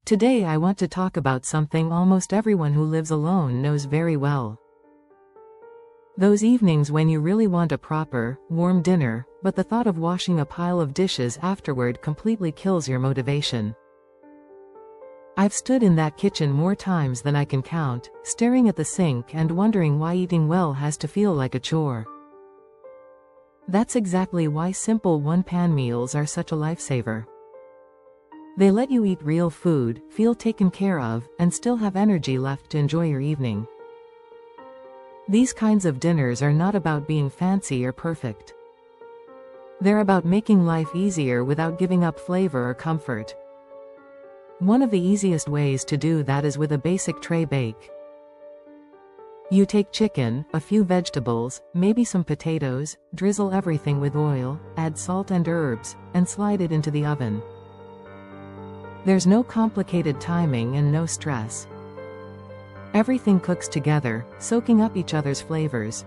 Today I want to talk about something almost everyone who lives alone knows very well. Those evenings when you really want a proper, warm dinner, but the thought of washing a pile of dishes afterward completely kills your motivation. I've stood in that kitchen more times than I can count, staring at the sink and wondering why eating well has to feel like a chore. That's exactly why simple one-pan meals are such a lifesaver. They let you eat real food, feel taken care of, and still have energy left to enjoy your evening. These kinds of dinners are not about being fancy or perfect. They're about making life easier without giving up flavor or comfort. One of the easiest ways to do that is with a basic tray bake. You take chicken, a few vegetables, maybe some potatoes, drizzle everything with oil, add salt and herbs, and slide it into the oven. There's no complicated timing and no stress. Everything cooks together, soaking up each other's flavors.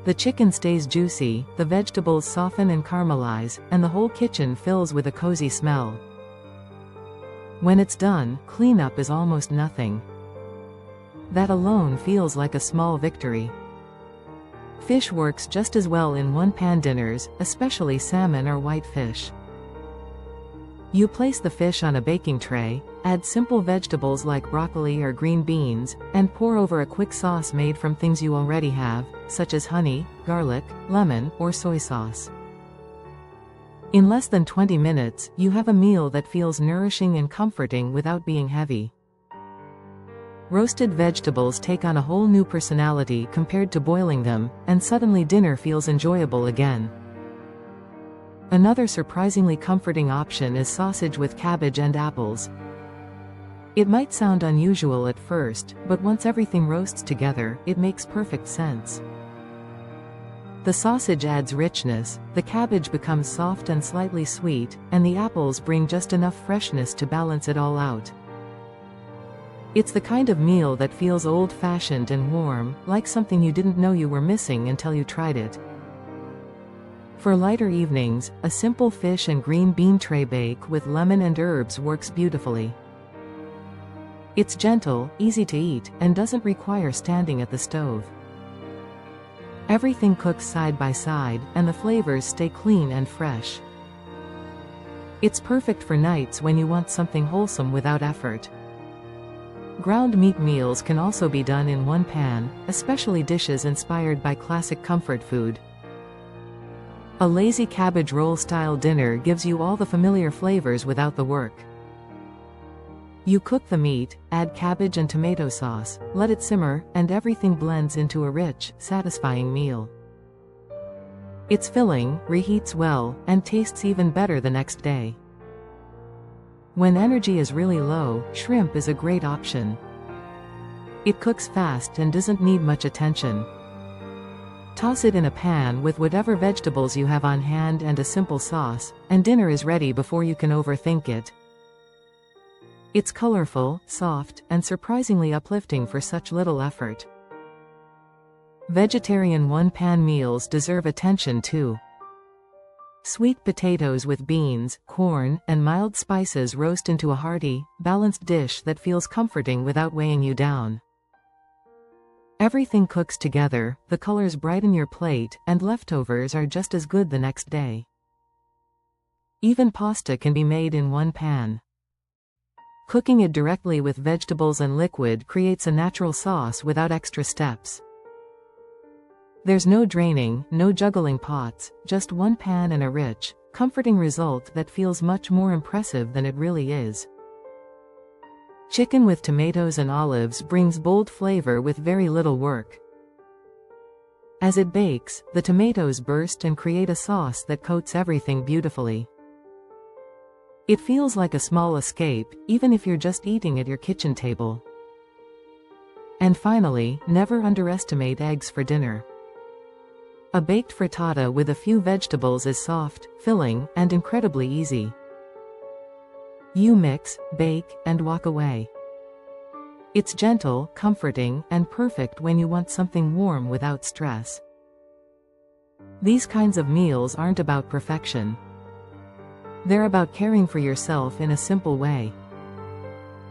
The chicken stays juicy, the vegetables soften and caramelize, and the whole kitchen fills with a cozy smell. When it's done, cleanup is almost nothing. That alone feels like a small victory. Fish works just as well in one-pan dinners, especially salmon or white fish. You place the fish on a baking tray, add simple vegetables like broccoli or green beans, and pour over a quick sauce made from things you already have, such as honey, garlic, lemon, or soy sauce. In less than 20 minutes, you have a meal that feels nourishing and comforting without being heavy. Roasted vegetables take on a whole new personality compared to boiling them, and suddenly dinner feels enjoyable again. Another surprisingly comforting option is sausage with cabbage and apples. It might sound unusual at first, but once everything roasts together, it makes perfect sense. The sausage adds richness, the cabbage becomes soft and slightly sweet, and the apples bring just enough freshness to balance it all out. It's the kind of meal that feels old-fashioned and warm, like something you didn't know you were missing until you tried it. For lighter evenings, a simple fish and green bean tray bake with lemon and herbs works beautifully. It's gentle, easy to eat, and doesn't require standing at the stove. Everything cooks side by side, and the flavors stay clean and fresh. It's perfect for nights when you want something wholesome without effort. Ground meat meals can also be done in one pan, especially dishes inspired by classic comfort food. A lazy cabbage roll-style dinner gives you all the familiar flavors without the work. You cook the meat, add cabbage and tomato sauce, let it simmer, and everything blends into a rich, satisfying meal. It's filling, reheats well, and tastes even better the next day. When energy is really low, shrimp is a great option. It cooks fast and doesn't need much attention. Toss it in a pan with whatever vegetables you have on hand and a simple sauce, and dinner is ready before you can overthink it. It's colorful, soft, and surprisingly uplifting for such little effort. Vegetarian one-pan meals deserve attention too. Sweet potatoes with beans, corn, and mild spices roast into a hearty, balanced dish that feels comforting without weighing you down. Everything cooks together, the colors brighten your plate, and leftovers are just as good the next day. Even pasta can be made in one pan. Cooking it directly with vegetables and liquid creates a natural sauce without extra steps. There's no draining, no juggling pots, just one pan and a rich, comforting result that feels much more impressive than it really is. Chicken with tomatoes and olives brings bold flavor with very little work. As it bakes, the tomatoes burst and create a sauce that coats everything beautifully. It feels like a small escape, even if you're just eating at your kitchen table. And finally, never underestimate eggs for dinner. A baked frittata with a few vegetables is soft, filling, and incredibly easy. You mix, bake, and walk away. It's gentle, comforting, and perfect when you want something warm without stress. These kinds of meals aren't about perfection. They're about caring for yourself in a simple way.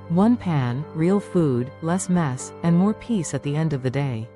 One pan, real food, less mess, and more peace at the end of the day.